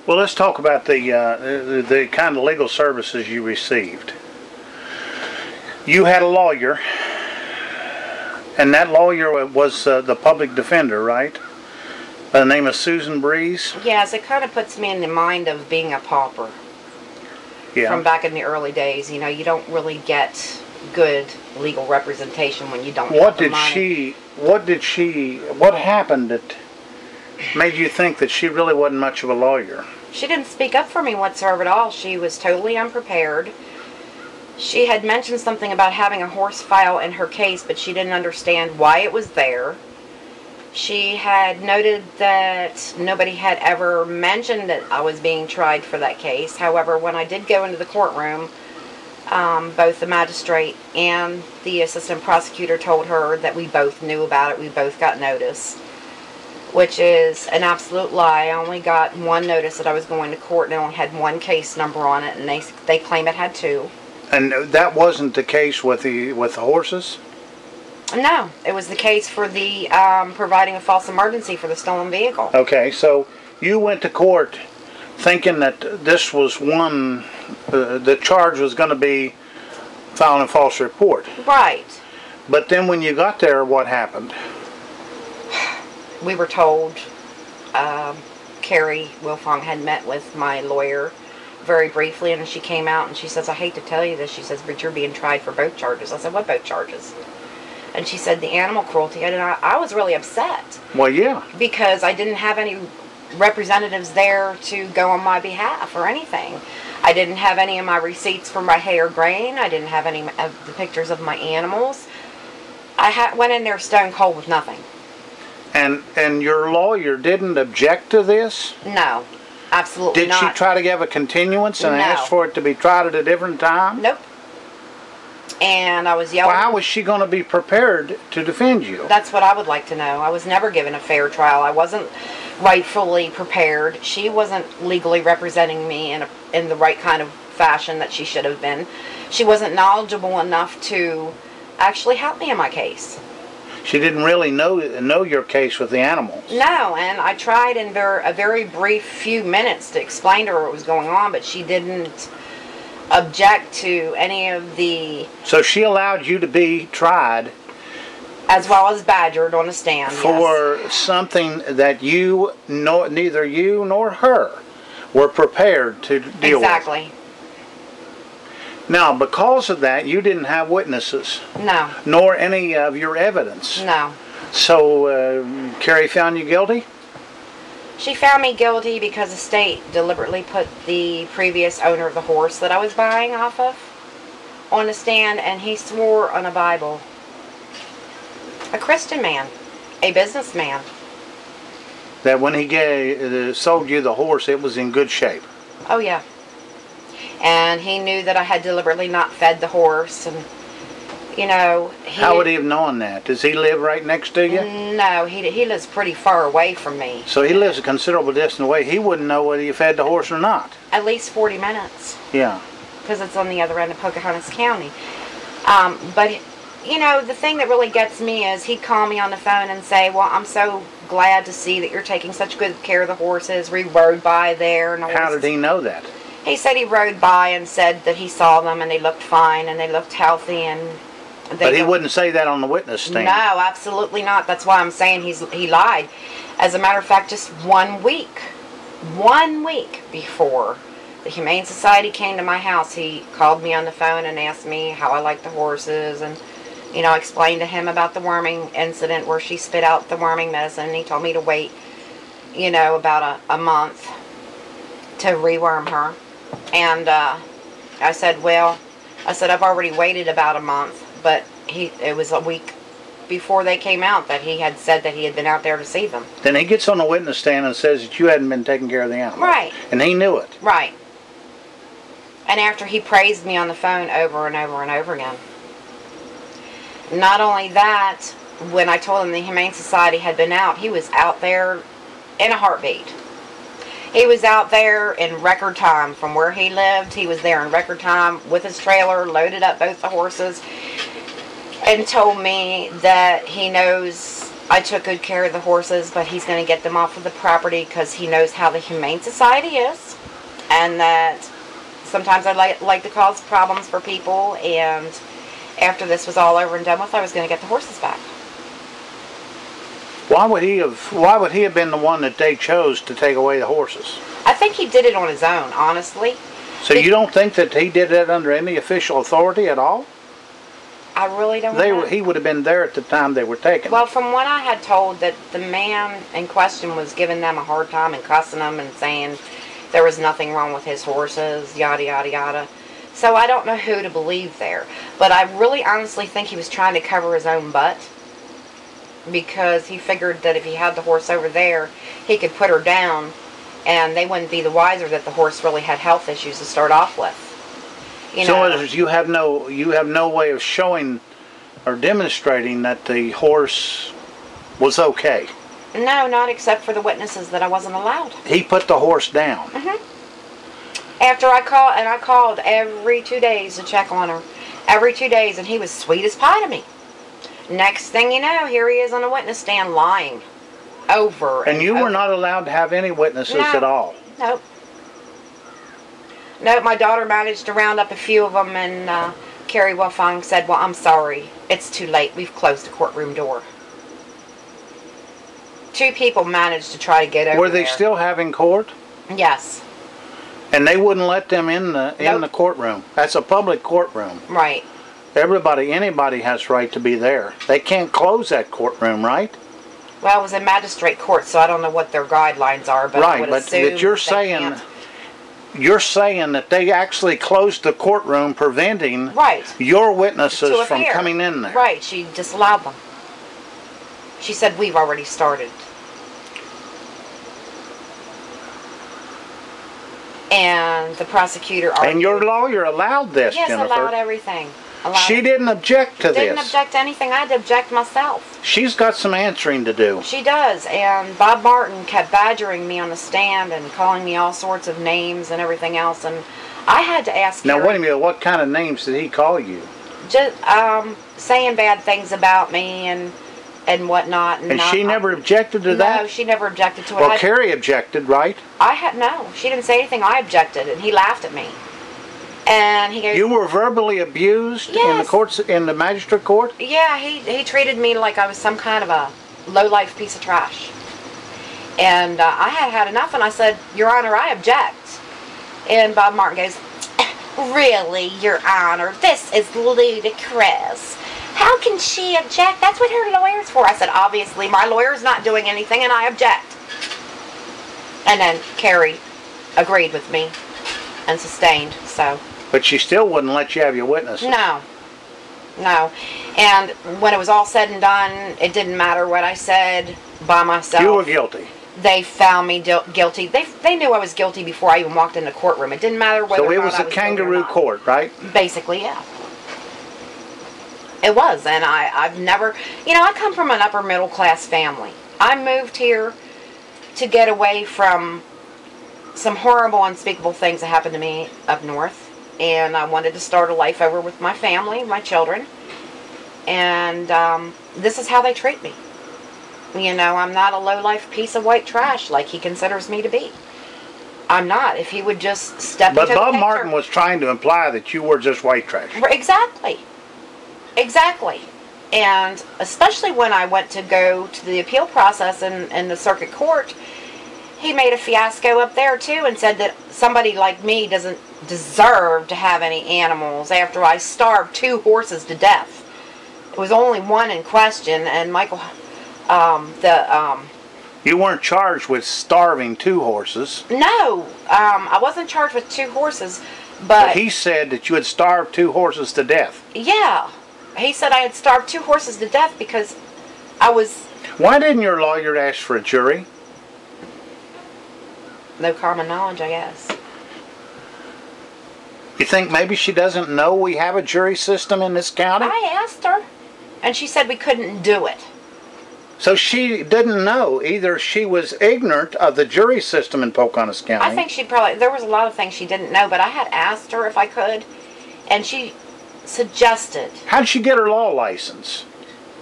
Well, let's talk about the kind of legal services you received. You had a lawyer, and that lawyer was the public defender, right? By the name of Susan Breeze? Yes, it kind of puts me in the mind of being a pauper. Yeah. From back in the early days, you know, you don't really get good legal representation when you don't have the money. What happened that made you think that she really wasn't much of a lawyer? She didn't speak up for me whatsoever at all. She was totally unprepared. She had mentioned something about having a horse file in her case, but she didn't understand why it was there. She had noted that nobody had ever mentioned that I was being tried for that case. However, when I did go into the courtroom, both the magistrate and the assistant prosecutor told her that we both knew about it. We both got notice, which is an absolute lie. I only got one notice that I was going to court, and it only had one case number on it, and they claim it had two. And that wasn't the case with the horses? No, it was the case for the providing a false emergency for the stolen vehicle. Okay, so you went to court thinking that this was one, the charge was going to be filing a false report. Right. But then when you got there, what happened? We were told Carrie Wilfong had met with my lawyer very briefly, and she came out and she says, "I hate to tell you this," she says, "but you're being tried for both charges." I said, "What both charges?" And she said, "The animal cruelty." And I was really upset. Well, yeah. Because I didn't have any representatives there to go on my behalf or anything. I didn't have any of my receipts for my hay or grain. I didn't have any of the pictures of my animals. I went in there stone cold with nothing. And your lawyer didn't object to this? No, absolutely not. Did she try to give a continuance and ask for it to be tried at a different time? Nope. And I was yelling. Well, how was she going to be prepared to defend you? That's what I would like to know. I was never given a fair trial. I wasn't rightfully prepared. She wasn't legally representing me in the right kind of fashion that she should have been. She wasn't knowledgeable enough to actually help me in my case. She didn't really know your case with the animals. No, and I tried in a very brief few minutes to explain to her what was going on, but she didn't object to any of the... So she allowed you to be tried... As well as badgered on a stand, for something that neither you nor her were prepared to deal with. Exactly. Now, because of that, you didn't have witnesses. No. Nor any of your evidence. No. So, Carrie found you guilty? She found me guilty because the state deliberately put the previous owner of the horse that I was buying off of on the stand, and he swore on a Bible. A Christian man. A businessman. That when he sold you the horse, it was in good shape. Oh, yeah. And he knew that I had deliberately not fed the horse, and, you know... How would he have known that? Does he live right next to you? No, he lives pretty far away from me. So he lives a considerable distance away. He wouldn't know whether you fed the horse or not. At least 40 minutes. Yeah. Because it's on the other end of Pocahontas County. But, you know, the thing that really gets me is he'd call me on the phone and say, "Well, I'm so glad to see that you're taking such good care of the horses. We rode by there." And the How did he know that? He said he rode by and said that he saw them and they looked fine and they looked healthy, and but he wouldn't say that on the witness stand. No, absolutely not. That's why I'm saying he lied. As a matter of fact, just 1 week before the Humane Society came to my house, he called me on the phone and asked me how I liked the horses, and, you know, explained to him about the worming incident where she spit out the worming medicine, and he told me to wait, you know, about a month to reworm her. And I said, well, I've already waited about a month, but it was a week before they came out that he had said that he had been out there to see them. Then he gets on the witness stand and says that you hadn't been taking care of the animal. Right. And he knew it. Right. And after he praised me on the phone over and over and over again. Not only that, when I told him the Humane Society had been out, he was out there in a heartbeat. He was out there in record time from where he lived. He was there in record time with his trailer, loaded up both the horses, and told me that he knows I took good care of the horses, but he's going to get them off of the property because he knows how the Humane Society is, and that sometimes I like to cause problems for people, and after this was all over and done with, I was going to get the horses back. Why would he have been the one that they chose to take away the horses? I think he did it on his own, honestly. So you don't think that he did that under any official authority at all? I really don't know. He would have been there at the time they were taken. Well, from what I had told, that the man in question was giving them a hard time and cussing them and saying there was nothing wrong with his horses, yada, yada, yada. So I don't know who to believe there. But I really honestly think he was trying to cover his own butt, because he figured that if he had the horse over there, he could put her down and they wouldn't be the wiser that the horse really had health issues to start off with. So you have no way of showing or demonstrating that the horse was okay? No, not except for the witnesses that I wasn't allowed. He put the horse down? Mm-hmm. After I called every 2 days to check on her. Every 2 days, and he was sweet as pie to me. Next thing you know, here he is on a witness stand lying over and you were not allowed to have any witnesses at all? Nope. Nope, my daughter managed to round up a few of them, and Carrie Wilfong said, well, I'm sorry. It's too late. We've closed the courtroom door. 2 people managed to try to get over there. Were they still having court? Yes. And they wouldn't let them in the courtroom? That's a public courtroom. Right. Anybody has right to be there. They can't close that courtroom, right? Well, it was a magistrate court, so I don't know what their guidelines are, but I would assume but you're saying that they actually closed the courtroom, preventing your witnesses from coming in there. Right. She disallowed them. She said, we've already started. And the prosecutor argued. And your lawyer allowed this, yes, Jennifer? Yes, allowed everything. She didn't object to this. Didn't object to anything. I had to object myself. She's got some answering to do. She does. And Bob Martin kept badgering me on the stand and calling me all sorts of names and everything else. And I had to ask Now, wait a minute. What kind of names did he call you? Just saying bad things about me and whatnot. And she never objected to that? No, she never objected to it. Well, Carrie objected, right? No. She didn't say anything. I objected, and he laughed at me. And he goes, you were verbally abused in the magistrate court? Yeah, he treated me like I was some kind of a low-life piece of trash. And I had enough, and I said, Your Honor, I object. And Bob Martin goes, really, Your Honor, this is ludicrous. How can she object? That's what her lawyer's for. I said, obviously, my lawyer's not doing anything, and I object. And then Carrie agreed with me and sustained, so. But she still wouldn't let you have your witnesses. No. No. And when it was all said and done, it didn't matter what I said by myself. You were guilty. They found me guilty. They knew I was guilty before I even walked in the courtroom. It didn't matter whether or not I was guilty or not. So it was a kangaroo court, right? Basically, yeah. It was. And I've never... I come from an upper middle class family. I moved here to get away from some horrible, unspeakable things that happened to me up north. And I wanted to start a life over with my family, my children. And this is how they treat me. I'm not a low-life piece of white trash like he considers me to be. I'm not. If he would just step into the picture. But Bob Martin was trying to imply that you were just white trash. Exactly. Exactly. And especially when I went to go to the appeal process in the circuit court, he made a fiasco up there too and said that somebody like me doesn't deserve to have any animals after I starved 2 horses to death. It was only one in question, and Michael, You weren't charged with starving 2 horses. No, I wasn't charged with 2 horses, but he said that you had starved 2 horses to death. Yeah, he said I had starved 2 horses to death because I was... Why didn't your lawyer ask for a jury? No common knowledge, I guess. You think maybe she doesn't know we have a jury system in this county? I asked her, and she said we couldn't do it. So she didn't know. Either she was ignorant of the jury system in Pocahontas County. I think she probably... There was a lot of things she didn't know, but I had asked her if I could, and she suggested... How did she get her law license?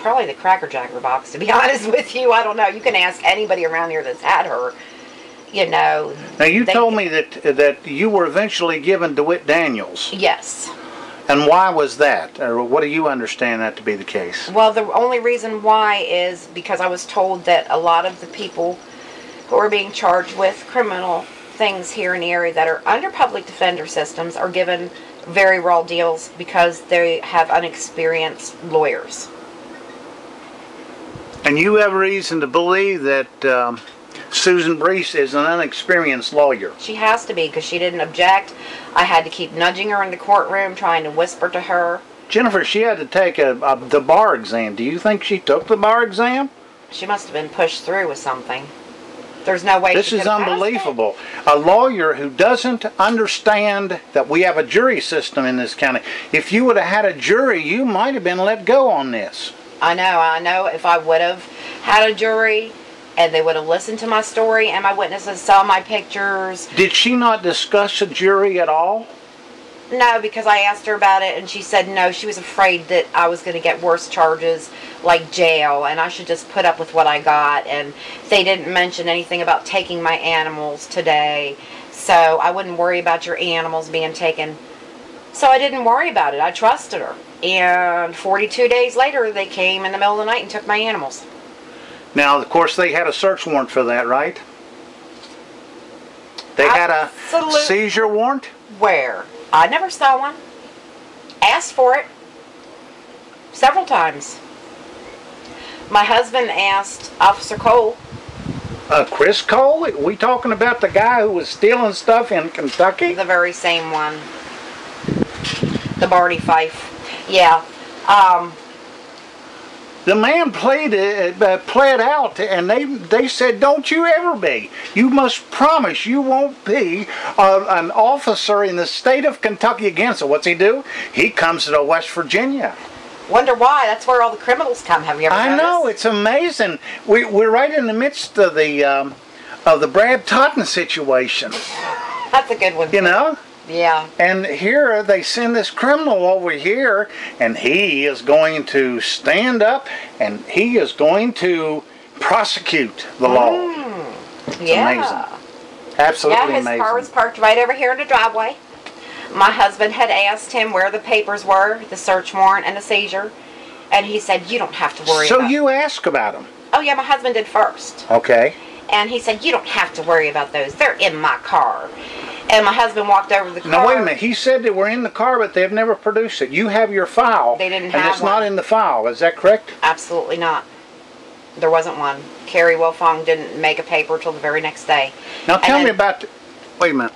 Probably the Cracker Jacker box, to be honest with you. I don't know. You can ask anybody around here that's had her. You know. Now you told me that you were eventually given DeWitt Daniels. Yes. And why was that? Or what do you understand that to be the case? Well, the only reason why is because I was told that a lot of the people who are being charged with criminal things here in the area that are under public defender systems are given very raw deals because they have unexperienced lawyers. And you have reason to believe that Susan Brees is an unexperienced lawyer. She has to be, because she didn't object. I had to keep nudging her in the courtroom, trying to whisper to her. Jennifer, she had to take the bar exam. Do you think she took the bar exam? She must have been pushed through with something. There's no way this she is could have passed unbelievable. A lawyer who doesn't understand that we have a jury system in this county. If you would have had a jury, you might have been let go on this. I know. If I would have had a jury and they would have listened to my story and my witnesses saw my pictures. Did she not discuss a jury at all? No, because I asked her about it and she said no. She was afraid that I was going to get worse charges like jail and I should just put up with what I got. And they didn't mention anything about taking my animals today. So I wouldn't worry about your animals being taken. So I didn't worry about it. I trusted her. And 42 days later, they came in the middle of the night and took my animals. Now, of course, they had a search warrant for that, right? They had a seizure warrant? Where? I never saw one. Asked for it several times. My husband asked Officer Cole. Chris Cole? Are we talking about the guy who was stealing stuff in Kentucky? The very same one. The Barney Fife. Yeah. The man pled out, and they said, don't you ever be. You must promise you won't be an officer in the state of Kentucky again. So what's he do? He comes to West Virginia. Wonder why. That's where all the criminals come. Have you ever noticed? I know. It's amazing. We're right in the midst of the Brad Totten situation. That's a good one. You know? Yeah. And here they send this criminal over here, and he is going to stand up, and he is going to prosecute the law. It's amazing. Absolutely amazing. Yeah, his car was parked right over here in the driveway. My husband had asked him where the papers were, the search warrant and the seizure, and he said, you don't have to worry about it. So you asked about them? Oh, yeah, my husband did first. Okay. And he said, you don't have to worry about those. They're in my car. And my husband walked over to the car. Now, wait a minute. He said they were in the car, but they've never produced it. You have your file. They didn't have one. And it's not in the file. Is that correct? Absolutely not. There wasn't one. Carrie Wilfong didn't make a paper till the very next day. Now, tell me about... Wait a minute.